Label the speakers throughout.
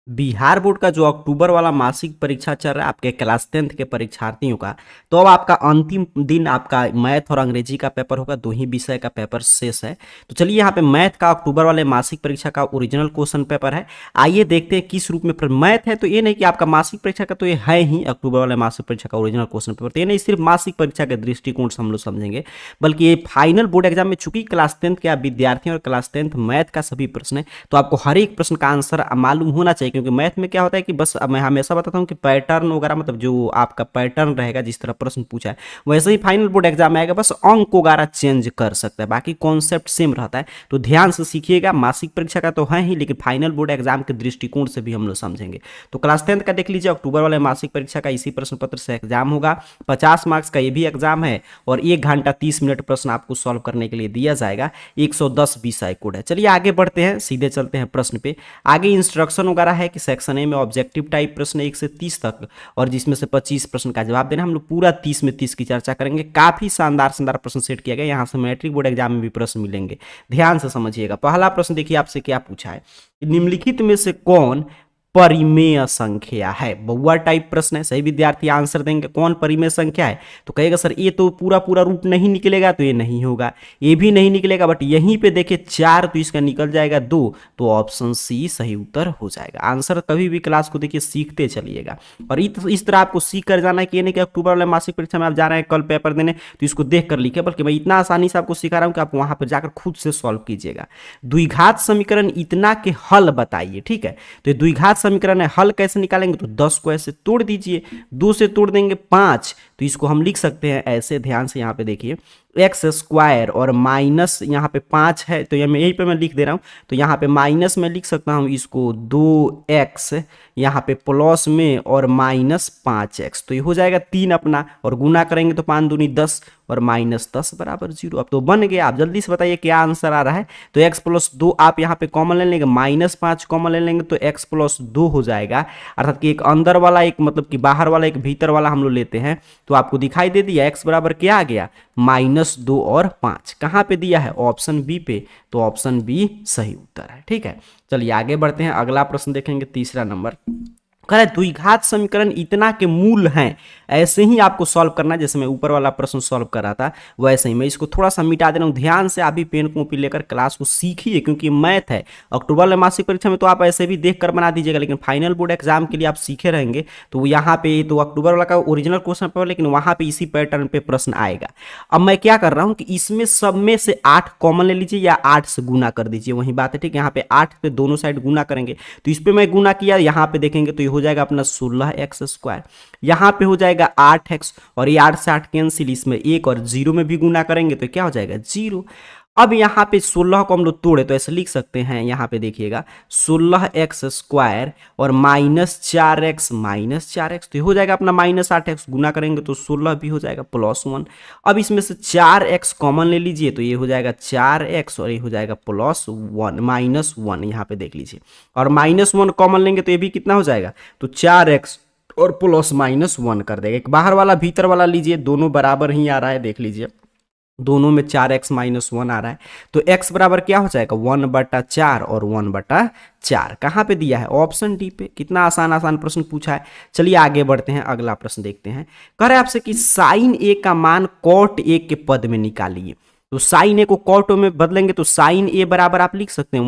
Speaker 1: Bihar board का जो अक्टूबर वाला मासिक परीक्षा चल रहा है आपके क्लास 10th के परीक्षार्थियों का, तो अब आपका अंतिम दिन आपका मैथ और अंग्रेजी का पेपर होगा। दो ही विषय का पेपर शेष है। तो चलिए यहाँ पे मैथ का अक्टूबर वाले मासिक परीक्षा का ओरिजिनल क्वेश्चन पेपर है। आइए देखते हैं किस रूप में मैथ है। तो ये नहीं कि आपका मासिक परीक्षा का, तो ये है ही अक्टूबर वाले मासिक परीक्षा का ओरिजिनल क्वेश्चन पेपर। तो ये नहीं सिर्फ मासिक परीक्षा के दृष्टिकोण से हम लोग समझेंगे, बल्कि ये फाइनल बोर्ड एग्जाम में चूंकि क्लास 10th के आप विद्यार्थी और क्लास 10th मैथ का सभी प्रश्न है, तो आपको हर एक प्रश्न का आंसर मालूम होना चाहिए। क्योंकि मैथ में क्या होता है कि बस मैं हमेशा बताता हूँ कि पैटर्न वगैरह, मतलब जो आपका पैटर्न रहेगा, जिस तरह प्रश्न पूछा है वैसे ही फाइनल बोर्ड एग्जाम में आएगा, बस अंक वगैरह चेंज कर सकता है, बाकी कॉन्सेप्ट सेम रहता है। तो ध्यान से सीखिएगा। मासिक परीक्षा का तो है ही, लेकिन फाइनल बोर्ड एग्जाम के दृष्टिकोण से भी हम लोग समझेंगे। तो क्लास 10th का देख लीजिए, अक्टूबर वाले मासिक परीक्षा का इसी प्रश्न पत्र से एग्जाम होगा। 50 मार्क्स का ये भी एग्जाम है और 1 घंटा 30 मिनट प्रश्न आपको सॉल्व करने के लिए दिया जाएगा। 110 विषय कोड है। चलिए आगे बढ़ते हैं, सीधे चलते हैं प्रश्न पे। आगे इंस्ट्रक्शन वगैरह है कि सेक्शन ए में ऑब्जेक्टिव टाइप प्रश्न 1 से 30 तक, और जिसमें से 25 प्रश्न का जवाब देना। हम लोग पूरा 30 में 30 की चर्चा करेंगे। काफी शानदार शानदार प्रश्न सेट किया गया। यहाँ से मैट्रिक बोर्ड एग्जाम में भी प्रश्न मिलेंगे, ध्यान से समझिएगा। पहला प्रश्न देखिए आपसे क्या पूछा है, निम्नलिखित में से कौन परिमेय संख्या है। बहुआ टाइप प्रश्न है, सही विद्यार्थी आंसर देंगे कौन परिमेय संख्या है। तो कहेगा सर ये तो पूरा पूरा रूट नहीं निकलेगा, तो ये नहीं होगा, ये भी नहीं निकलेगा, बट यहीं पे देखिए 4 तो इसका निकल जाएगा 2, तो ऑप्शन सी सही उत्तर हो जाएगा। आंसर कभी भी क्लास को देखिए सीखते चलिएगा, और इस तरह आपको सीख कर जाना है कि ये नहीं कि अक्टूबर वाले मासिक परीक्षा में आप जा रहे हैं कल पेपर देने तो इसको देख कर लिखे, बल्कि मैं इतना आसानी से आपको सिखा रहा हूँ कि आप वहां पर जाकर खुद से सॉल्व कीजिएगा। द्विघात समीकरण इतना के हल बताइए, ठीक है। तो द्विघात समीकरण है, हल कैसे निकालेंगे, तो 10 को ऐसे तोड़ दीजिए, 2 से तोड़ देंगे 5, तो इसको हम लिख सकते हैं ऐसे। ध्यान से यहाँ पे देखिए, एक्स स्क्वायर और माइनस यहाँ पे 5 है, तो मैं यहीं पे मैं लिख दे रहा हूँ। तो यहाँ पे माइनस में लिख सकता हूँ इसको 2x, यहाँ पे प्लस में और माइनस 5x, तो ये हो जाएगा 3 अपना, और गुना करेंगे तो 5 दूनी 10 और माइनस 10 बराबर 0। अब तो बन गया। आप जल्दी से बताइए क्या आंसर आ रहा है। तो x प्लस 2 आप यहाँ पे कॉमन ले लेंगे, माइनस 5 कॉमन ले लेंगे, तो x प्लस 2 हो जाएगा। अर्थात कि एक अंदर वाला, एक मतलब कि बाहर वाला, एक भीतर वाला हम लोग लेते हैं, तो आपको दिखाई दे दिया x बराबर क्या आ गया, -2 और 5। कहाँ पे दिया है, ऑप्शन बी पे, तो ऑप्शन बी सही उत्तर है, ठीक है। चलिए आगे बढ़ते हैं, अगला प्रश्न देखेंगे, तीसरा नंबर। कह रहा है द्विघात समीकरण इतना के मूल हैं, ऐसे ही आपको सॉल्व करना है। जैसे मैं ऊपर वाला प्रश्न सॉल्व कर रहा था वैसे ही मैं इसको थोड़ा सा मिटा दे रहा हूँ। ध्यान से आप भी पेन कॉपी लेकर क्लास को सीखिए, क्योंकि मैथ है। अक्टूबर वाले मासिक परीक्षा में तो आप ऐसे भी देख कर बना दीजिएगा, लेकिन फाइनल बोर्ड एग्जाम के लिए आप सीखे रहेंगे। तो यहाँ पे तो अक्टूबर वाला का ओरिजिनल क्वेश्चन पेपर, लेकिन वहाँ पे इसी पैटर्न पे प्रश्न आएगा। अब मैं क्या कर रहा हूँ कि इसमें सब में से 8 कॉमन ले लीजिए या 8 से गुना कर दीजिए, वही बात है, ठीक है। यहाँ पे 8 पे दोनों साइड गुना करेंगे, तो इस पे मैं गुना किया, यहाँ पे देखेंगे तो ये हो जाएगा अपना 16x स्क्वायर, यहाँ पे हो जाएगा 8x, और ये 8 से 8 कैंसिल, इसमें 1 और 0 में भी गुना करेंगे तो क्या हो जाएगा 0। अब यहाँ पे 16 को हम लोग तोड़े तो ऐसे लिख सकते हैं, यहाँ पे देखिएगा 16x स्क्वायर और -4x, तो ये हो जाएगा अपना -8x, गुना करेंगे तो 16 भी हो जाएगा +1। अब इसमें से 4x कॉमन ले लीजिए, तो ये हो जाएगा 4x और ये हो जाएगा +1 -1, यहाँ पे देख लीजिए, और -1 कॉमन लेंगे तो ये भी कितना हो जाएगा, तो 4x और +-1 कर देगा। एक बाहर वाला भीतर वाला लीजिए, दोनों बराबर ही आ रहा है, देख लीजिए दोनों में 4x -1 आ रहा है, तो x बराबर क्या हो जाएगा 1/4 और 1/4। कहाँ पे दिया है, ऑप्शन डी पे। कितना आसान आसान प्रश्न पूछा है। चलिए आगे बढ़ते हैं, अगला प्रश्न देखते हैं। कह रहे हैं आपसे कि sin a का मान cot a के पद में निकालिए। तो sin a को cot में बदलेंगे तो sin a बराबर आप लिख सकते हैं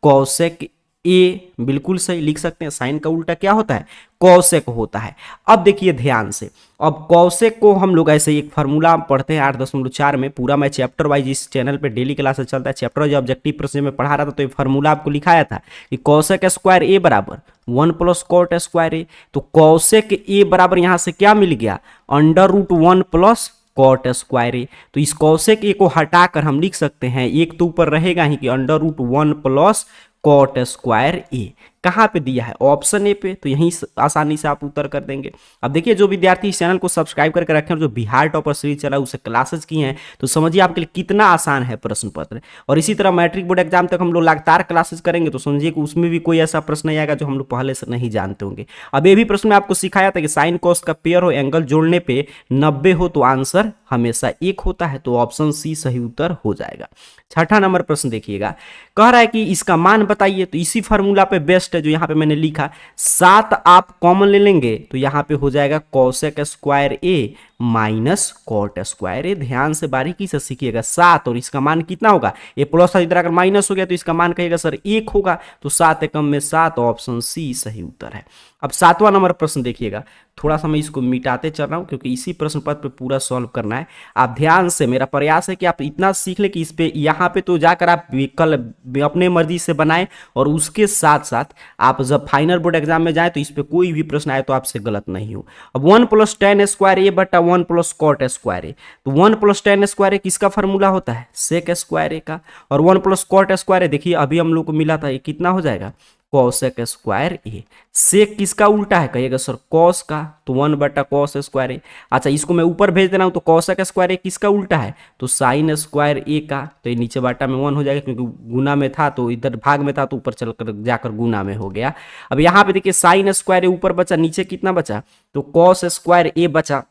Speaker 1: 1/cosec ए, बिल्कुल सही लिख सकते हैं। साइन का उल्टा क्या होता है, कौसेक होता है। अब देखिए ध्यान से, अब कौसेक को हम लोग ऐसे एक फार्मूला पढ़ते हैं 8.4 में, पूरा मैं चैप्टर वाइज इस चैनल पे डेली क्लासेस चलता है। चैप्टर वाइज ऑब्जेक्टिव प्रश्न में पढ़ा रहा था, तो ये फार्मूला आपको लिखाया था कि कौसेक स्क्वायर ए बराबर 1 + कॉट स्क्वायर ए। तो कौसेक ए बराबर यहाँ से क्या मिल गया, √1 + कॉट स्क्वायर ए। तो इस कौसेक ए को हटाकर हम लिख सकते हैं, एक तो ऊपर रहेगा ही कि √1 + कॉट स्क्वायर ए। कहाँ पे दिया है, ऑप्शन ए पे, तो यहीं आसानी से आप उत्तर कर देंगे। अब देखिए जो विद्यार्थी इस चैनल को सब्सक्राइब करके रखे हैं, जो बिहार टॉपर सीरीज चला उसे क्लासेस की हैं, तो समझिए आपके लिए कितना आसान है प्रश्न पत्र। और इसी तरह मैट्रिक बोर्ड एग्जाम तक हम लोग लगातार क्लासेस करेंगे, तो समझिए कि उसमें भी कोई ऐसा प्रश्न नहीं आएगा जो हम लोग पहले से नहीं जानते होंगे। अब ये भी प्रश्न में आपको सिखाया था कि साइन कॉस का पेयर हो, एंगल जोड़ने पे 90 हो, तो आंसर हमेशा 1 होता है, तो ऑप्शन सी सही उत्तर हो जाएगा। छठा नंबर प्रश्न देखिएगा, कह रहा है कि इसका मान बताइए। तो इसी फार्मूला पे बेस्ट है जो यहाँ पे मैंने लिखा, 7 आप कॉमन ले लेंगे तो यहाँ पे हो जाएगा कॉसेक स्क्वायर ए माइनस कॉट स्क्वायर ए। ध्यान से बारीकी से सीखिएगा, 7 और इसका मान कितना होगा, ये प्लस था इधर अगर माइनस हो गया तो इसका मान कहिएगा सर 1 होगा, तो 7 एकम में 7, ऑप्शन सी सही उत्तर है। अब 7वां नंबर प्रश्न देखिएगा, थोड़ा सा मैं इसको मिटाते चल रहा हूं क्योंकि इसी प्रश्न पत्र पे पूरा सॉल्व करना है। आप ध्यान से, मेरा प्रयास है कि आप इतना सीख ले कि इस पे यहाँ पे तो जाकर आप कल अपने मर्जी से बनाएं और उसके साथ साथ आप जब फाइनल बोर्ड एग्जाम में जाए तो इस पे कोई भी प्रश्न आए तो आपसे गलत नहीं हो। अब 1 + tan स्क्वायर ए बटा 1 + कॉट स्क्वायर ए, तो 1 + tan स्क्वायर ए किसका फॉर्मूला होता है, सेक स्क्वायर ए का, और 1 + कॉट स्क्वायर ए देखिए अभी हम लोग को मिला था, ये कितना हो जाएगा, कॉसेक स्क्वायर ए। सेक किसका उल्टा है, कहिएगा सर कॉस का, तो 1 बटा कॉस स्क्वायर ए। अच्छा इसको मैं ऊपर भेज दे रहा हूं, तो कॉसेक स्क्वायर ए किसका उल्टा है, तो साइन स्क्वायर ए का, तो ये नीचे बाटा में 1 हो जाएगा क्योंकि गुना में था तो इधर भाग में था तो ऊपर चलकर जाकर गुना में हो गया। अब यहाँ पे देखिए साइन स्क्वायर ए ऊपर बचा, नीचे कितना बचा, तो कॉस स्क्वायर ए बचा,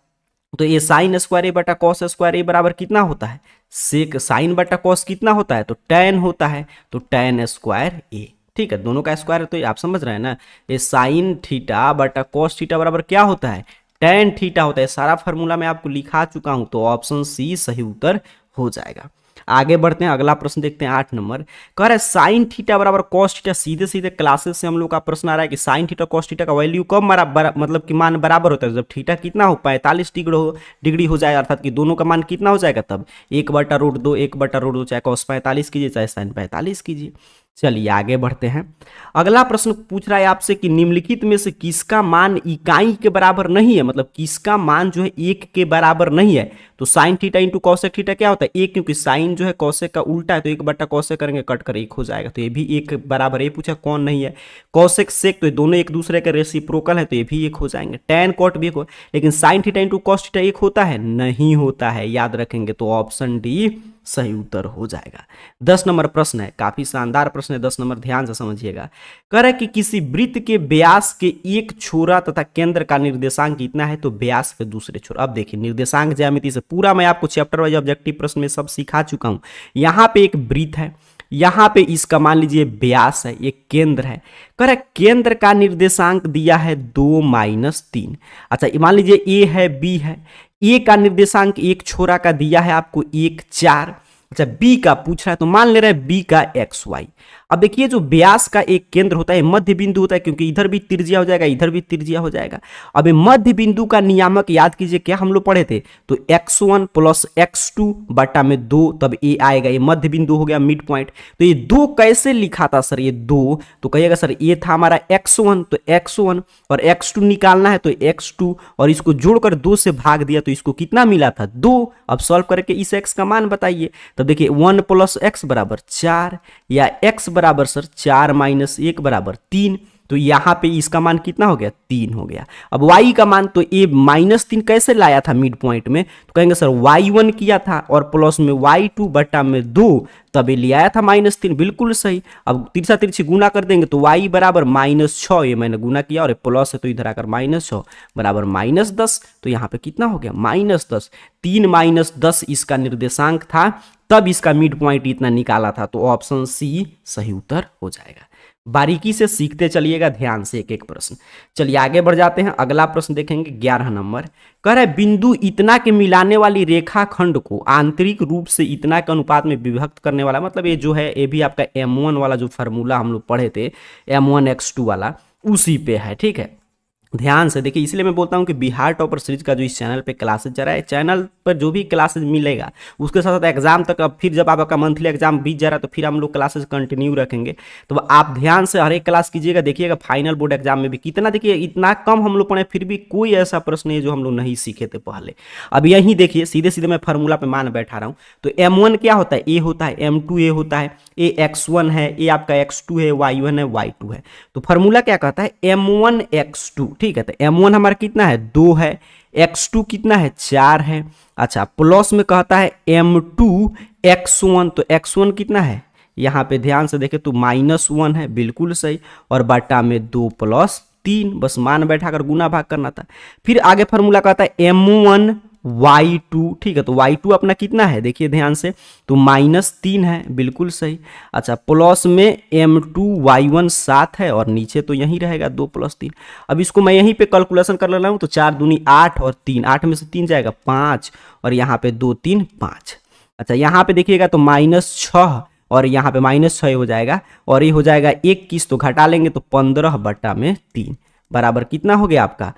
Speaker 1: तो ये साइन स्क्वायर ए बटा कॉस स्क्वायर ए बराबर कितना होता है, सेक साइन बटा कॉस कितना होता है, तो tan होता है, तो tan स्क्वायर ए। ठीक है, दोनों का स्क्वायर है तो आप समझ रहे हैं ना, ये साइन थीटा बटा कॉस थीटा बराबर क्या होता है, tan थीटा होता है। सारा फार्मूला मैं आपको लिखा चुका हूं, तो ऑप्शन सी सही उत्तर हो जाएगा। आगे बढ़ते हैं, अगला प्रश्न देखते हैं 8 नंबर। कह रहा है साइन थीटा बराबर कॉस थीटा, सीधे सीधे क्लासेस से हम लोग का प्रश्न आ रहा है कि साइन थीटा कॉस थीटा का वैल्यू कब मतलब कि मान बराबर होता है, जब थीटा कितना हो 45 डिग्री हो जाए, अर्थात कि दोनों का मान कितना हो जाएगा, तब 1/√2 1/√2, चाहे कॉस 45 कीजिए चाहे साइन 45 कीजिए। चलिए आगे बढ़ते हैं, अगला प्रश्न पूछ रहा है आपसे कि निम्नलिखित में से किसका मान इकाई के बराबर नहीं है, मतलब किसका मान जो है 1 के बराबर नहीं है। तो sine theta into cosec theta क्या होता है, 1, क्योंकि साइन जो है कॉसेक का उल्टा है तो 1 बटा कॉसेक करेंगे, कट कर 1 हो जाएगा, तो ये भी 1 बराबर। ये पूछा कौन नहीं है, कॉसेक सेक, तो ये दोनों एक दूसरे के रेसिप्रोकल है तो ये भी 1 हो जाएंगे। टैन कॉट भी 1 हो, लेकिन sine theta into cos theta 1 होता है, नहीं होता है, याद रखेंगे, तो ऑप्शन डी सही उत्तर हो जाएगा। 10 नंबर प्रश्न है, काफी शानदार प्रश्न है, 10 नंबर ध्यान से समझिएगा। कह रहा है कि किसी वृत्त के व्यास के एक छोरा तथा केंद्र का निर्देशांक कितना है, तो व्यास के दूसरे छोरा। अब देखिए निर्देशांक ज्यामिति से पूरा मैं आपको चैप्टर वाइज ऑब्जेक्टिव प्रश्न में सब सिखा चुका हूं। यहाँ पे एक वृत्त है, यहाँ पे इसका मान लीजिए व्यास है, एक केंद्र है, कह रहा है केंद्र का निर्देशांक दिया है 2 - 3। अच्छा मान लीजिए ए है बी है, ए का निर्देशांक एक छोरा का दिया है आपको 1 4। अच्छा बी का पूछ रहा है तो मान ले रहे हैं बी का XY। अब देखिए जो व्यास का एक केंद्र होता है, मध्य बिंदु होता है, क्योंकि इधर भी त्रिज्या हो जाएगा इधर भी त्रिज्या हो जाएगा। अब ये मध्य बिंदु का नियामक याद कीजिए, क्या हम लोग पढ़े थे, तो x1 + x2 बटा में 2, तब ए आएगा, ये मध्य बिंदु हो गया मिड पॉइंट। तो ये 2 कैसे लिखा था सर, ये 2 तो कहिएगा सर ये था हमारा x1, तो x1 और x2 निकालना है तो x2, और इसको जोड़कर 2 से भाग दिया तो इसको कितना मिला था 2। अब सॉल्व करके इस x का मान बताइए, तब देखिए 1 + x बराबर 4, या x बराबर सर 4 - 1 बराबर 3, तो यहां पे इसका मान कितना हो गया 3 हो गया। अब y का मान तो ये -3 कैसे लाया था मिड पॉइंट में, तो कहेंगे सर y1 किया था और प्लस में y2 बटा में 2, तब ये ले आया था -3, बिल्कुल सही। अब तिरछा तिरछी गुना कर देंगे तो y बराबर -6, ये मैंने गुना किया और ये प्लस है तो इधर आकर -6 बराबर -10, तो यहाँ पे कितना हो गया -10। 3 - 10 इसका निर्देशांक था, तब इसका मिड पॉइंट इतना निकाला था, तो ऑप्शन सी सही उत्तर हो जाएगा। बारीकी से सीखते चलिएगा, ध्यान से एक एक प्रश्न। चलिए आगे बढ़ जाते हैं, अगला प्रश्न देखेंगे 11 नंबर। कह रहा है बिंदु इतना के मिलाने वाली रेखा खंड को आंतरिक रूप से इतना के अनुपात में विभक्त करने वाला, मतलब ये जो है ये भी आपका M1 वाला जो फार्मूला हम लोग पढ़े थे M1x2 वाला, उसी पे है। ठीक है, ध्यान से देखिए, इसलिए मैं बोलता हूं कि बिहार टॉपर सीरीज का जो इस चैनल पे क्लासेज चल रहा है, चैनल पर जो भी क्लासेज मिलेगा उसके साथ साथ एग्जाम तक, अब फिर जब आपका मंथली एग्जाम बीत जा रहा है तो फिर हम लोग क्लासेज कंटिन्यू रखेंगे, तो आप ध्यान से हर एक क्लास कीजिएगा, देखिएगा फाइनल बोर्ड एग्जाम में भी कितना, देखिए इतना कम हम लोग पढ़े फिर भी कोई ऐसा प्रश्न है जो हम लोग नहीं सीखे थे पहले। अब यही देखिए सीधे सीधे मैं फार्मूला पे मान बैठा रहा हूँ, तो M1 क्या होता है, ए होता है, M2 ए होता है, ए x1 है, ए आपका x2 है, y1 है, y2 है। तो फार्मूला क्या कहता है M1x2, ठीक है, तो M1 हमारा कितना है 2 है, x2 कितना है 4 है। अच्छा प्लस में कहता है M2x1, तो x1 कितना है, यहाँ पे ध्यान से देखें तो -1 है, बिल्कुल सही, और बटा में 2 + 3, बस मान बैठा कर गुना भाग करना था। फिर आगे फार्मूला कहता है M1 y2, ठीक है। तो y2 अपना कितना है देखिए ध्यान से, तो -3 है, बिल्कुल सही। अच्छा, प्लस में m2y1 7 है और नीचे तो यही रहेगा 2 + 3। अब इसको मैं यहीं पे कैलकुलेशन कर ले रहा हूँ, तो 4 दूनी 8 और 3, 8 में से 3 जाएगा 5 और यहाँ पे 2 3 5। अच्छा, यहाँ पे देखिएगा तो -6 और यहाँ पे -6 हो जाएगा और ये हो जाएगा 21, तो घटा लेंगे तो 15/3 बराबर कितना हो गया आपका,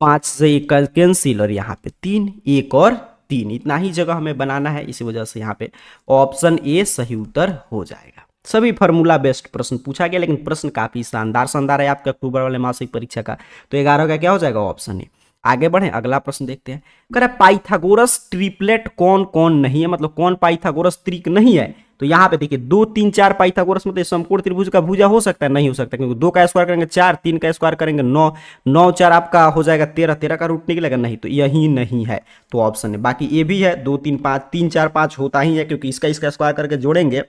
Speaker 1: 5 से 1 कैंसिल और यहाँ पे 3, 1 और 3, इतना ही जगह हमें बनाना है। इसी वजह से यहाँ पे ऑप्शन ए सही उत्तर हो जाएगा। सभी फार्मूला बेस्ड प्रश्न पूछा गया, लेकिन प्रश्न काफी शानदार है आपका अक्टूबर वाले मासिक परीक्षा का। तो 11 का क्या हो जाएगा, ऑप्शन ए। आगे बढ़े, अगला प्रश्न देखते हैं। कह रहा है पाइथागोरस ट्रिपलेट कौन कौन नहीं है, मतलब कौन पाइथागोरस त्रिक नहीं है। तो यहाँ पे देखिए 2 3 4 पाइथागोरस मतलब समकोण त्रिभुज का भुजा हो सकता है, नहीं हो सकता, क्योंकि 2 का स्क्वायर करेंगे 4, 3 का स्क्वायर करेंगे 9, 9 4 आपका हो जाएगा 13, 13 का रूट निकलेगा नहीं, तो यही नहीं है, तो ऑप्शन है। बाकी ये भी है 2 3 5, 3 4 5 होता ही है, क्योंकि इसका स्क्वायर करके जोड़ेंगे,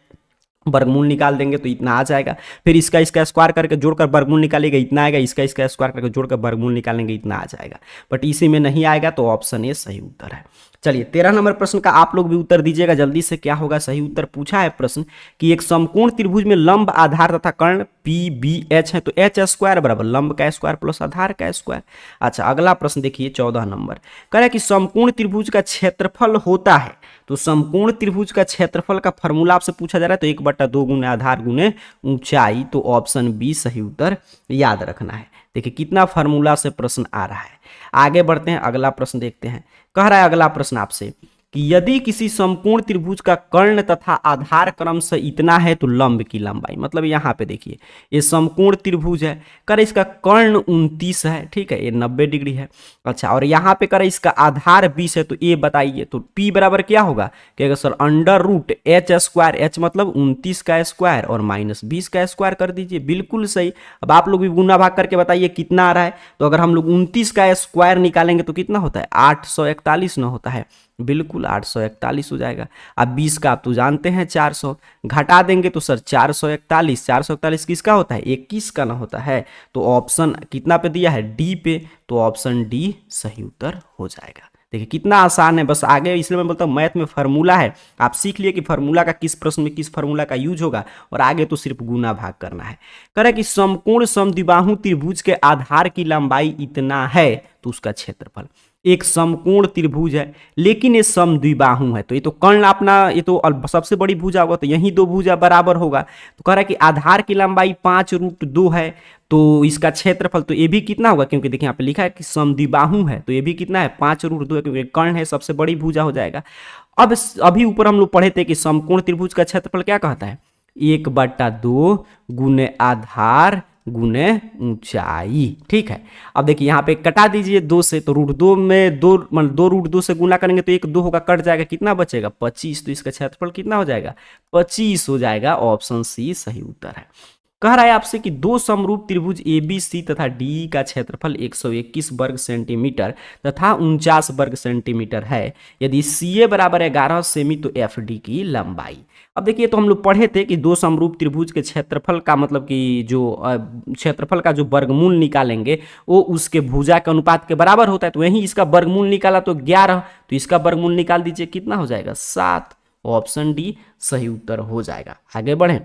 Speaker 1: वर्गमूल निकाल देंगे तो इतना आ जाएगा, फिर इसका स्क्वायर करके जोड़कर वर्गमूल निकालेगा इतना आएगा, इसका स्क्वायर करके जोड़कर वर्गमूल निकालेंगे इतना आ जाएगा, बट इसी में नहीं आएगा, तो ऑप्शन ए सही उत्तर है। चलिए 13 नंबर प्रश्न का आप लोग भी उत्तर दीजिएगा जल्दी से, क्या होगा सही उत्तर। पूछा है प्रश्न कि एक समकोण त्रिभुज में लंब आधार तथा कर्ण पी बी एच है, तो एच स्क्वायर बराबर लंब का स्क्वायर प्लस आधार का स्क्वायर। अच्छा, अगला प्रश्न देखिए 14 नंबर, कह रहा है कि समकोण त्रिभुज का क्षेत्रफल होता है, तो समकोण त्रिभुज का क्षेत्रफल का फॉर्मूला आपसे पूछा जा रहा है, तो 1/2 गुने आधार गुने ऊंचाई, तो ऑप्शन बी सही उत्तर याद रखना है। देखिए कितना फार्मूला से प्रश्न आ रहा है। आगे बढ़ते हैं, अगला प्रश्न देखते हैं। कह रहा है अगला प्रश्न आपसे कि यदि किसी समकोण त्रिभुज का कर्ण तथा आधार क्रम से इतना है तो लंब की लंबाई, मतलब यहाँ पे देखिए ये समकोण त्रिभुज है, कर इसका कर्ण 29 है, ठीक है, ये 90 डिग्री है। अच्छा, और यहाँ पे कर इसका आधार 20 है, तो ये बताइए तो P बराबर क्या होगा, कहेगा सर √h², h मतलब 29 का स्क्वायर और -20 का स्क्वायर कर दीजिए, बिल्कुल सही। अब आप लोग भी गुना भाग करके बताइए कितना आ रहा है, तो अगर हम लोग 29 का स्क्वायर निकालेंगे तो कितना होता है, 841 न होता है, बिल्कुल 841 हो जाएगा। अब 20 का आप तो जानते हैं 400, घटा देंगे तो सर 441, 441 किसका होता है, 21 का ना होता है, तो ऑप्शन कितना पे दिया है, डी पे, तो ऑप्शन डी सही उत्तर हो जाएगा। देखिए कितना आसान है, बस आगे इसलिए मैं बोलता हूँ मैथ में फार्मूला है, आप सीख लिए कि फार्मूला का किस प्रश्न में किस फार्मूला का यूज होगा, और आगे तो सिर्फ गुना भाग करना है। कह रहा है कि समकोण समद्विबाहु त्रिभुज के आधार की लंबाई इतना है, तो उसका क्षेत्रफल। एक समकोण त्रिभुज है लेकिन ये समद्विबाहु है, तो ये तो कर्ण अपना ये तो सबसे बड़ी भुजा होगा, तो यही 2 भुजा बराबर होगा। तो कह रहा है कि आधार की लंबाई 5√2 है, तो इसका क्षेत्रफल तो ये भी कितना होगा, क्योंकि देखिए यहाँ पे लिखा है कि समद्विबाहु है, तो ये भी कितना है 5√2 है, क्योंकि कर्ण है सबसे बड़ी भुजा हो जाएगा। अब अभी ऊपर हम लोग पढ़े थे कि समकोण त्रिभुज का क्षेत्रफल क्या कहता है, 1/2 गुने आधार गुने ऊंचाई, ठीक है। अब देखिए यहाँ पे कटा दीजिए 2 से, तो √2 में 2 √2 से गुना करेंगे तो 1 2 होगा, कट जाएगा, कितना बचेगा 25, तो इसका क्षेत्रफल कितना हो जाएगा 25 हो जाएगा, ऑप्शन सी सही उत्तर है। कह रहा है आपसे कि 2 समरूप त्रिभुज ABC तथा DE का क्षेत्रफल 121 वर्ग सेंटीमीटर तथा 49 वर्ग सेंटीमीटर है, यदि CA बराबर 11 सेमी तो FD की लंबाई। अब देखिए तो हम लोग पढ़े थे कि 2 समरूप त्रिभुज के क्षेत्रफल का मतलब कि जो क्षेत्रफल का जो वर्गमूल निकालेंगे वो उसके भुजा के अनुपात के बराबर होता है, तो वहीं इसका वर्गमूल निकाला तो 11, तो इसका वर्गमूल निकाल दीजिए, कितना हो जाएगा 7, ऑप्शन डी सही उत्तर हो जाएगा। आगे बढ़ें,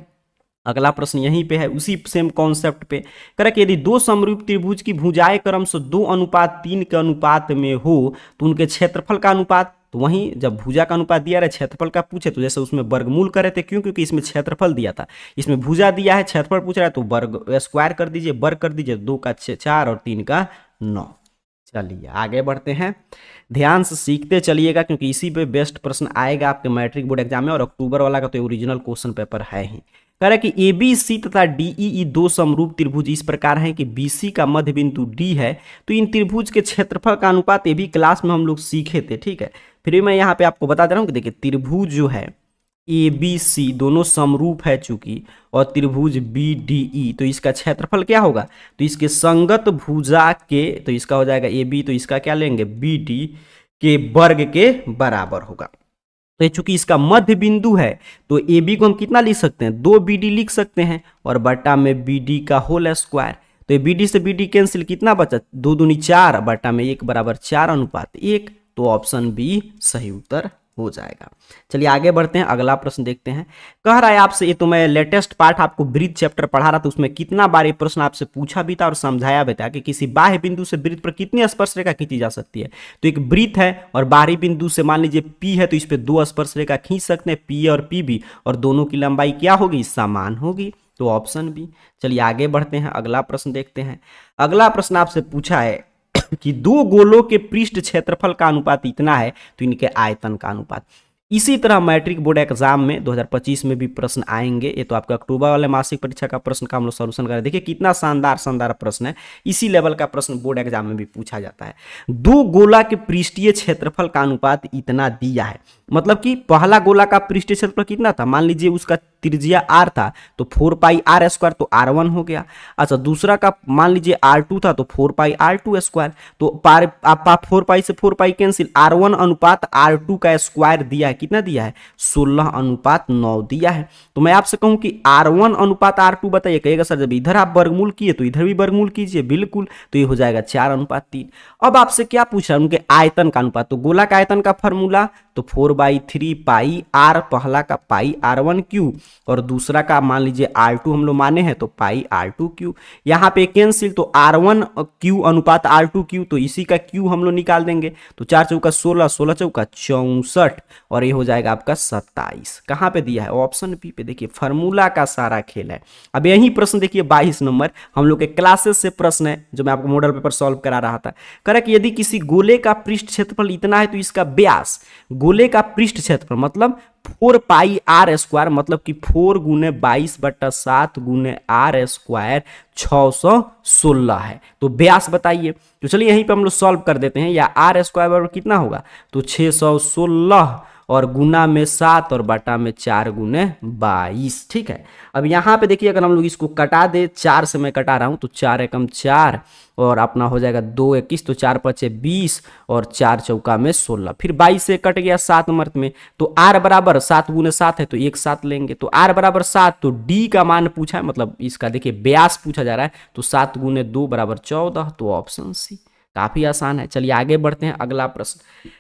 Speaker 1: अगला प्रश्न यहीं पे है, उसी सेम कॉन्सेप्ट पे। करें कि यदि 2 समरूप त्रिभुज की भुजाएं क्रम से 2:3 के अनुपात में हो तो उनके क्षेत्रफल का अनुपात, तो वहीं जब भुजा का अनुपात दिया रहे क्षेत्रफल का पूछे तो जैसे उसमें वर्गमूल करे थे, क्यों, क्योंकि इसमें क्षेत्रफल दिया था, इसमें भुजा दिया है, क्षेत्रफल पूछ रहा है, तो वर्ग स्क्वायर कर दीजिए, वर्ग कर दीजिए, 2 का 4 और 3 का 9। चलिए आगे बढ़ते हैं, ध्यान से सीखते चलिएगा क्योंकि इसी पे बेस्ट प्रश्न आएगा आपके मैट्रिक बोर्ड एग्जाम में, और अक्टूबर वाला का तो ओरिजिनल क्वेश्चन पेपर है ही। कह रहा है कि ABC तथा DEE 2 समरूप त्रिभुज इस प्रकार हैं कि BC का मध्य बिंदु D है, तो इन त्रिभुज के क्षेत्रफल का अनुपात ये भी क्लास में हम लोग सीखे थे, ठीक है। फिर मैं यहाँ पे आपको बता दे रहा हूँ कि देखिए त्रिभुज जो है ABC दोनों समरूप है चूंकि, और त्रिभुज BDE, तो इसका क्षेत्रफल क्या होगा, तो इसके संगत भुजा के, तो इसका हो जाएगा AB, तो इसका क्या लेंगे BD के वर्ग के बराबर होगा। तो चूंकि इसका मध्य बिंदु है तो AB को हम कितना लिख सकते हैं, 2BD लिख सकते हैं, और बटा में BD का होल स्क्वायर, तो BD से BD कैंसिल, कितना बचा 2 दूनी 4, बटा में 1 बराबर 4 अनुपात 1, तो ऑप्शन बी सही उत्तर हो जाएगा। चलिए आगे बढ़ते हैं, अगला प्रश्न देखते हैं। कह रहा है आपसे, ये तो मैं लेटेस्ट पार्ट आपको वृत्त चैप्टर पढ़ा रहा था, उसमें कितना बार ये प्रश्न आपसे पूछा भी था और समझाया भी था कि किसी बाह्य बिंदु से वृत्त पर कितनी स्पर्श रेखा खींची जा सकती है। तो एक वृत्त है और बाहरी बिंदु से मान लीजिए पी है, तो इस पे 2 स्पर्श रेखा खींच सकते हैं, पी और पी बी, और दोनों की लंबाई क्या होगी, समान होगी, तो ऑप्शन बी। चलिए आगे बढ़ते हैं, अगला प्रश्न देखते हैं। अगला प्रश्न आपसे पूछा है कि 2 गोलों के पृष्ठ क्षेत्रफल का अनुपात इतना है, तो इनके आयतन का अनुपात। इसी तरह मैट्रिक बोर्ड एग्जाम में 2025 में भी प्रश्न आएंगे। ये तो आपका अक्टूबर वाले मासिक परीक्षा का प्रश्न का हम लोग सॉल्यूशन करें। देखिए कितना शानदार शानदार प्रश्न है, इसी लेवल का प्रश्न बोर्ड एग्जाम में भी पूछा जाता है। 2 गोला के पृष्ठीय क्षेत्रफल का अनुपात इतना दिया है, मतलब कि पहला गोला का पृष्ठीय क्षेत्रफल कितना था, मान लीजिए उसका त्रिज्या r था, तो 4 पाई r स्क्वायर, तो r1 हो गया। अच्छा दूसरा का मान लीजिए r2 था, तो 4 पाई r2 स्क्वायर, तो आप 4 पाई से 4 पाई कैंसिल, r1 अनुपात r2 का स्क्वायर दिया है, कितना दिया है, 16 अनुपात 9 दिया है। तो मैं आपसे कहूं कि r1 अनुपात r2 बताइए, कहेगा सर जब इधर आप वर्गमूल किए तो इधर भी वर्गमूल कीजिए, बिल्कुल, तो ये हो जाएगा 4 अनुपात 3। अब आपसे क्या पूछा, उनके आयतन का अनुपात, तो गोला का आयतन का फॉर्मूला तो 4/3 पाई r, पहला का पाई r1 क्यू और दूसरा का मान लीजिए r2 हम लोग माने हैं, तो पाई r2 क्यू। यहाँ पे कैंसिल, तो r1 क्यू अनुपात r2 क्यू, तो इसी का क्यू हम लोग निकाल देंगे, तो 4 चौका 16, 16 चौका 64, और ये हो जाएगा आपका 27। कहाँ पे दिया है, ऑप्शन बी पे। देखिए फार्मूला का सारा खेल है। अब यही प्रश्न देखिए 22 नंबर हम लोग के क्लासेस से प्रश्न है, जो मैं आपको मॉडल पेपर सॉल्व करा रहा था। कह रहा कि यदि किसी गोले का पृष्ठ क्षेत्रफल इतना है, तो इसका व्यास, गोले का पृष्ठ क्षेत्रफल मतलब 4 पाई r स्क्वायर, मतलब कि 4 गुने 22/7 गुने r स्क्वायर 616 है। तो व्यास बताइए। तो चलिए यहीं पे हम लोग सॉल्व कर देते हैं। या r स्क्वायर बराबर कितना होगा, तो 616 और गुना में 7 और बटा में 4 गुने 22। ठीक है, अब यहाँ पे देखिए अगर हम लोग इसको कटा दे, 4 से मैं कटा रहा हूँ, तो 4 एकम 4 और अपना हो जाएगा 2 21, तो 4 5 20 और 4 चौका में 16, फिर 22 से कट गया 7 मर्त में, तो r बराबर 7 गुने 7 है, तो एक साथ लेंगे, तो r बराबर 7, तो d का मान पूछा है, मतलब इसका देखिए व्यास पूछा जा रहा है, तो 7 गुने 2 बराबर 14, तो ऑप्शन सी। काफी आसान है। चलिए आगे बढ़ते हैं, अगला प्रश्न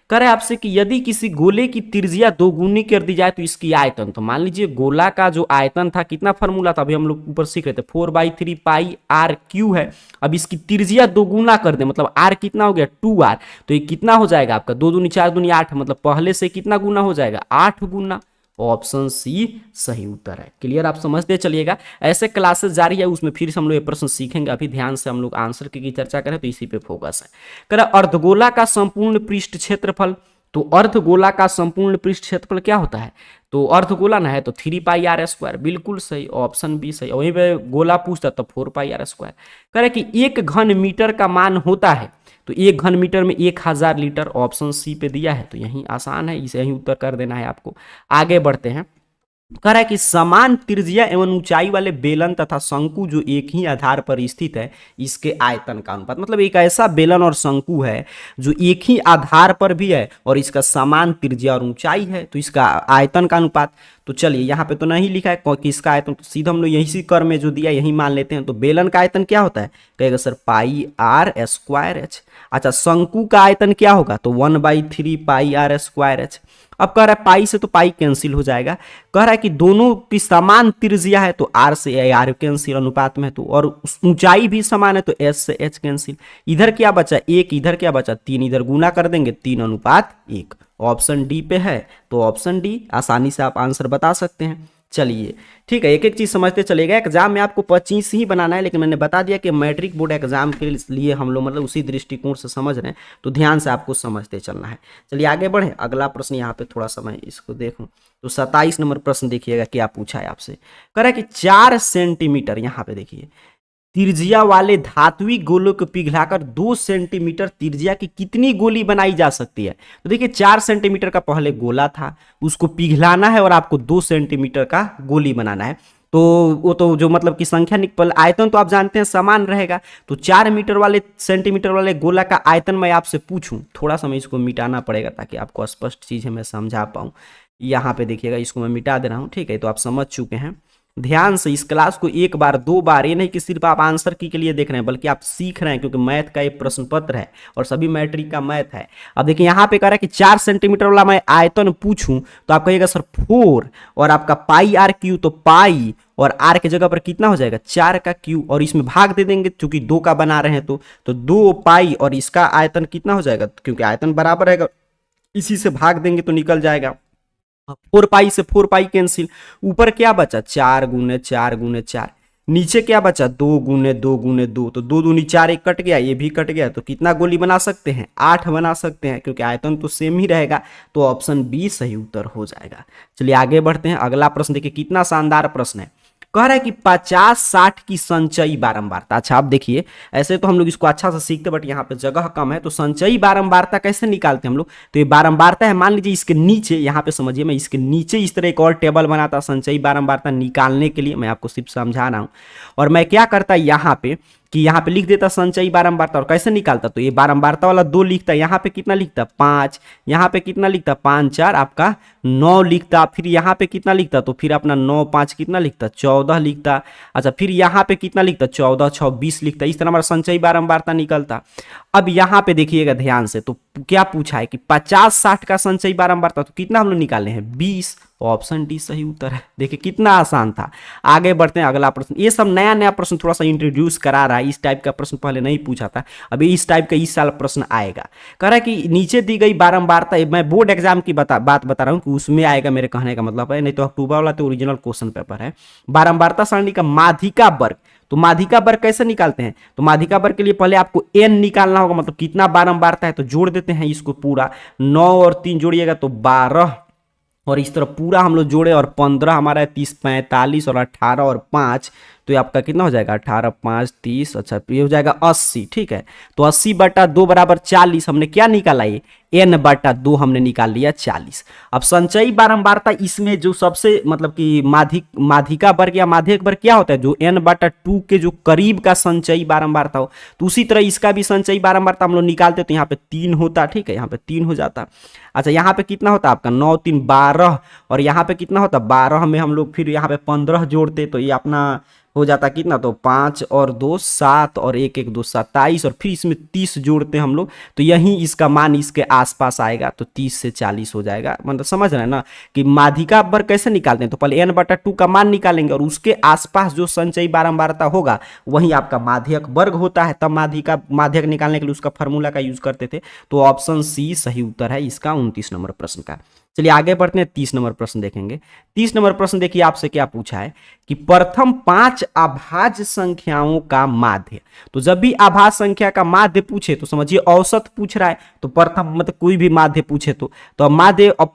Speaker 1: कह रहे हैं आपसे कि यदि किसी गोले की त्रिज्या 2 गुनी कर दी जाए, तो इसकी आयतन, तो मान लीजिए गोला का जो आयतन था, कितना फार्मूला था, अभी हम लोग ऊपर सीख रहे थे, 4/3 पाई r क्यू है। अब इसकी त्रिज्या 2 गुना कर दे, मतलब r कितना हो गया, 2r, तो ये कितना हो जाएगा आपका, 2 दूनी 4 दूनी 8, मतलब पहले से कितना गुना हो जाएगा, 8 गुना। ऑप्शन सी सही उत्तर है। क्लियर, आप समझते चलिएगा। ऐसे क्लासेस जारी है, उसमें फिर से हम लोग ये प्रश्न सीखेंगे। अभी ध्यान से हम लोग आंसर की चर्चा करें, तो इसी पे फोकस है। कह अर्धगोला का संपूर्ण पृष्ठ क्षेत्रफल, तो अर्धगोला का संपूर्ण पृष्ठ क्षेत्रफल क्या होता है, तो अर्धगोला ना है तो 3 पाई r स्क्वायर, बिल्कुल सही, ऑप्शन बी सही। वहीं पे गोला पूछता तो 4 पाई r स्क्वायर। कह रहे कि 1 घन मीटर का मान होता है, तो 1 घन मीटर में 1000 लीटर, ऑप्शन सी पे दिया है, तो यही आसान है, इसे यही उत्तर कर देना है आपको। आगे बढ़ते हैं। कह रहा है कि समान त्रिज्या एवं ऊंचाई वाले बेलन तथा शंकु जो एक ही आधार पर स्थित है, इसके आयतन का अनुपात, मतलब एक ऐसा बेलन और शंकु है जो एक ही आधार पर भी है और इसका समान त्रिज्या और ऊंचाई है, तो इसका आयतन का अनुपात। तो चलिए यहाँ पे तो नहीं लिखा है कि इसका आयतन, तो सीधा हम लोग यही कर में जो दिया यही मान लेते हैं। तो बेलन का आयतन क्या होता है, कहेगा सर पाई r स्क्वायर एच। अच्छा शंकु का आयतन क्या होगा, तो 1/3 पाई r स्क्वायर एच। अब कह रहा है पाई से तो पाई कैंसिल हो जाएगा। कह रहा है कि दोनों की समान त्रिज्या है, तो r से r कैंसिल अनुपात में है, तो और ऊंचाई भी समान है, तो s से h कैंसिल। इधर क्या बचा 1, इधर क्या बचा 3, इधर गुना कर देंगे 3:1। ऑप्शन डी पे है, तो ऑप्शन डी आसानी से आप आंसर बता सकते हैं। चलिए ठीक है, एक एक चीज समझते चलेगा। एग्जाम में आपको 25 ही बनाना है, लेकिन मैंने बता दिया कि मैट्रिक बोर्ड एग्जाम के लिए हम लोग मतलब उसी दृष्टिकोण से समझ रहे हैं, तो ध्यान से आपको समझते चलना है। चलिए आगे बढ़े, अगला प्रश्न यहाँ पे थोड़ा सा मैं इसको देखूं, तो 27 नंबर प्रश्न देखिएगा क्या पूछा है आपसे। कह रहा है कि 4 सेंटीमीटर, यहाँ पे देखिए, त्रिज्या वाले धात्विक गोलों को पिघलाकर 2 सेंटीमीटर त्रिज्या की कितनी गोली बनाई जा सकती है। तो देखिए 4 सेंटीमीटर का पहले गोला था, उसको पिघलाना है और आपको 2 सेंटीमीटर का गोली बनाना है। तो वो तो जो मतलब कि संख्या निकल, आयतन तो आप जानते हैं समान रहेगा। तो 4 मीटर वाले सेंटीमीटर वाले गोला का आयतन मैं आपसे पूछूं, थोड़ा सा मैं इसको मिटाना पड़ेगा ताकि आपको स्पष्ट चीजें मैं समझा पाऊं। यहाँ पे देखिएगा, इसको मैं मिटा दे रहा हूँ, ठीक है, तो आप समझ चुके हैं। ध्यान से इस क्लास को एक बार दो बार, ये नहीं कि सिर्फ आप आंसर की के लिए देख रहे हैं, बल्कि आप सीख रहे हैं, क्योंकि मैथ का एक प्रश्न पत्र है और सभी मैट्रिक का मैथ है। अब देखिए यहाँ पे कह रहा है कि 4 सेंटीमीटर वाला मैं आयतन पूछूं तो आप कहिएगा सर 4, और आपका पाई आर क्यू, तो पाई और आर के जगह पर कितना हो जाएगा 4 का क्यू, और इसमें भाग दे देंगे क्योंकि 2 का बना रहे हैं तो 2 पाई और इसका आयतन कितना हो जाएगा, क्योंकि आयतन बराबर रहेगा, इसी से भाग देंगे तो निकल जाएगा। 4 पाई से 4 पाई कैंसिल, ऊपर क्या बचा 4 गुने 4 गुने 4, नीचे क्या बचा 2 गुने 2 गुने 2, तो 2 दूनी 4, एक कट गया, ये भी कट गया, तो कितना गोली बना सकते हैं 8 बना सकते हैं, क्योंकि आयतन तो सेम ही रहेगा, तो ऑप्शन बी सही उत्तर हो जाएगा। चलिए आगे बढ़ते हैं, अगला प्रश्न देखिए कितना शानदार प्रश्न है। कह रहा है कि 50-60 की संचयी बारंबारता। अच्छा आप देखिए, ऐसे तो हम लोग इसको अच्छा से सीखते, बट यहाँ पे जगह कम है, तो संचयी बारंबारता कैसे निकालते हैं हम लोग। तो ये बारंबारता है, मान लीजिए इसके नीचे, यहाँ पे समझिए, मैं इसके नीचे इस तरह एक और टेबल बनाता संचयी बारंबारता निकालने के लिए, मैं आपको सिर्फ समझा रहा हूँ। और मैं क्या करता यहाँ पे कि यहाँ पे लिख देता संचयी बारंबारता, और कैसे निकालता, तो ये बारंबारता वाला 2 लिखता, यहाँ पे कितना लिखता 5, यहाँ पे कितना लिखता 5 4 आपका 9 लिखता, फिर यहाँ पे कितना लिखता, तो फिर अपना 9 5 कितना लिखता 14 लिखता। अच्छा फिर यहाँ पे कितना लिखता 14 6 20 लिखता, इस तरह हमारा संचयी बारंबारता निकलता। अब यहाँ पे देखिएगा ध्यान से, तो क्या पूछा है कि 50-60 का संचयी बारंबारता, तो कितना हम लोग निकाले हैं 20, ऑप्शन डी सही उत्तर है। देखिए कितना आसान था। आगे बढ़ते हैं, अगला प्रश्न, ये सब नया नया प्रश्न थोड़ा सा इंट्रोड्यूस करा रहा है, इस टाइप का प्रश्न पहले नहीं पूछा था, अभी इस टाइप का इस साल प्रश्न आएगा। कह रहा है कि नीचे दी गई बारंबारता, मैं बोर्ड एग्जाम की बात बता रहा हूँ कि उसमें आएगा, मेरे कहने का मतलब है, नहीं तो अक्टूबर वाला तो ओरिजिनल क्वेश्चन पेपर है। बारंबारता सारणी का माध्यिका वर्ग, तो माध्यिका वर्ग कैसे निकालते हैं, तो माध्यिका वर्ग के लिए पहले आपको n निकालना होगा, मतलब कितना बारंबारता है, तो जोड़ देते हैं इसको पूरा, 9 और 3 जोड़िएगा तो 12, और इस तरह पूरा हम लोग जोड़े, और 15 हमारा है 30 45, और 18 और 5, तो ये आपका कितना हो जाएगा 18 5 30, अच्छा ये हो जाएगा 80, ठीक है। तो 80/2 बराबर 40, हमने क्या निकाला, ये n/2 हमने निकाल लिया 40। अब संचयी बारंबारता, इसमें जो सबसे मतलब कि माध्यिका वर्ग या माध्यक वर्ग क्या होता है, जो n/2 के जो करीब का संचयी बारंबारता हो, तो उसी तरह इसका भी संचयी बारंबारता हम लोग निकालते, तो यहाँ पे 3 होता, ठीक है, यहाँ पे 3 हो जाता। अच्छा यहाँ पे कितना होता आपका 9 3 12, और यहाँ पे कितना होता 12 में हम लोग फिर यहाँ पे 15 जोड़ते, तो ये अपना हो जाता कितना, तो 5 और 2 7, और 1 1 2 27, और फिर इसमें 30 जोड़ते हैं हम लोग, तो यही इसका मान इसके आसपास आएगा, तो 30 से 40 हो जाएगा। मतलब समझ रहे हैं ना कि माध्यिका वर्ग कैसे निकालते हैं, तो पहले n/2 का मान निकालेंगे, और उसके आसपास जो संचयी बारंबारता होगा वही आपका माध्यक वर्ग होता है, तब माध्यक निकालने के लिए उसका फॉर्मूला का यूज करते थे। तो ऑप्शन सी सही उत्तर है इसका 29 नंबर प्रश्न का। चलिए आगे बढ़ते हैं, 30 नंबर प्रश्न देखेंगे। 30 नंबर प्रश्न देखिए आपसे क्या पूछा है कि प्रथम 5 अभाज्य संख्याओं का माध्य। तो जब भी अभाज्य संख्या का माध्य पूछे तो समझिए औसत पूछ रहा है, तो प्रथम मतलब कोई भी माध्य पूछे तो माध्य और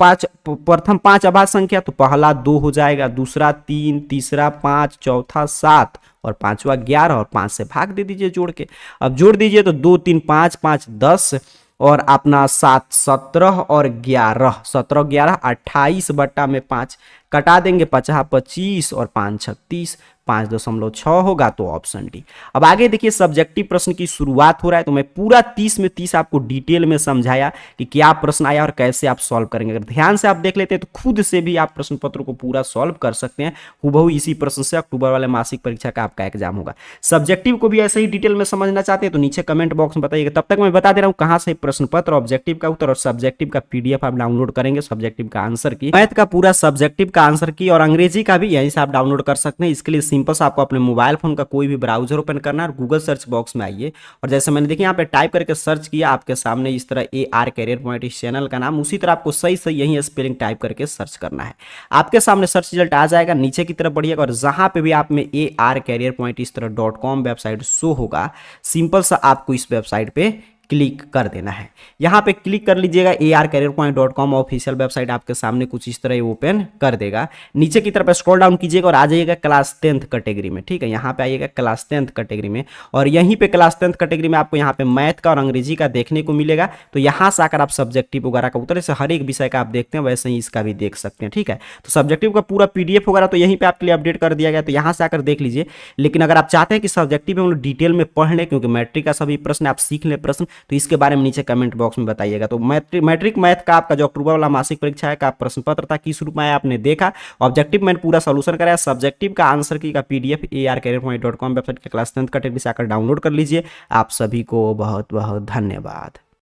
Speaker 1: प्रथम 5 अभाज्य संख्या, तो पहला 2 हो जाएगा, दूसरा 3, तीसरा 5, चौथा 7, और पांचवा 11, और 5 से भाग दे दीजिए जोड़ के। अब जोड़ दीजिए तो 2 3 5 5 10, और अपना 7 17, और 11 17 11 28/5 कटा देंगे, 50 25, और 5 36, 5.6 होगा, तो ऑप्शन डी। अब आगे देखिए सब्जेक्टिव प्रश्न की शुरुआत हो रहा है, तो मैं पूरा 30 में 30 आपको डिटेल में समझाया कि क्या प्रश्न आया और कैसे आप सॉल्व करेंगे। अगर ध्यान से आप देख लेते हैं तो खुद से भी आप प्रश्न पत्र को पूरा सॉल्व कर सकते हैं। हुबहू इसी प्रश्न से अक्टूबर वाले मासिक परीक्षा का आपका एग्जाम होगा। सब्जेक्टिव को भी ऐसे ही डिटेल में समझना चाहते हैं तो नीचे कमेंट बॉक्स में बताइएगा। तब तक मैं बता दे रहा हूँ कहाँ से प्रश्न पत्र, ऑब्जेक्टिव का उत्तर और सब्जेक्टिव का पीडीएफ आप डाउनलोड करेंगे। सब्जेक्टिव का आंसर की, मैथ का पूरा सब्जेक्टिव का आंसर की और अंग्रेजी का भी यहीं से आप डाउनलोड कर सकते हैं। इसके लिए सिंपल से आपको अपने मोबाइल फोन का कोई भी ब्राउजर ओपन करना है और गूगल सर्च बॉक्स में आइए, और जैसे मैंने देखिए यहाँ पे टाइप करके सर्च किया, आपके सामने इस तरह AR कैरियर पॉइंट इस चैनल का नाम, उसी तरह आपको सही सही यही स्पेलिंग टाइप करके सर्च करना है। आपके सामने सर्च रिजल्ट आ जाएगा, नीचे की तरफ बढ़िएगा और जहां पे भी आप में AR कैरियर पॉइंट इस तरह .com वेबसाइट शो होगा, सिंपल सा आपको इस वेबसाइट पे क्लिक कर देना है। यहाँ पे क्लिक कर लीजिएगा, ARCareerPoint.com ऑफिशियल वेबसाइट आपके सामने कुछ इस तरह ओपन कर देगा। नीचे की तरफ स्क्रॉल डाउन कीजिएगा और आ जाइएगा क्लास 10th कैटेगरी में, ठीक है। यहाँ पे आइएगा क्लास 10th कैटेगरी में, और यहीं पे क्लास 10th कैटेगरी में आपको यहाँ पे मैथ का और अंग्रेजी का देखने को मिलेगा। तो यहाँ से आकर आप सब्जेक्टिव वगैरह का उत्तर से हर एक विषय का आप देखते हैं, वैसे ही इसका भी देख सकते हैं, ठीक है। तो सब्जेक्टिव का पूरा PDF वगैरह तो यहीं पे आपके लिए अपडेट कर दिया गया, तो यहाँ से आकर देख लीजिए। लेकिन अगर आप चाहते हैं कि सब्जेक्टिव में हम लोग डिटेल में पढ़ लें, क्योंकि मैट्रिक का सभी प्रश्न आप सीख लें प्रश्न, तो इसके बारे में नीचे कमेंट बॉक्स में बताइएगा। तो मैट्रिक मैथ का आपका जो अक्टूबर वाला मासिक परीक्षा है का प्रश्न पत्र था किस रूप में आया आपने देखा। ऑब्जेक्टिव मैंने पूरा सोल्यूशन कराया, सब्जेक्टिव का आंसर की का पीडीएफ ARcareerPoint.com वेबसाइट के क्लास 10th कैटेगरी से आकर डाउनलोड कर लीजिए। आप सभी को बहुत बहुत धन्यवाद।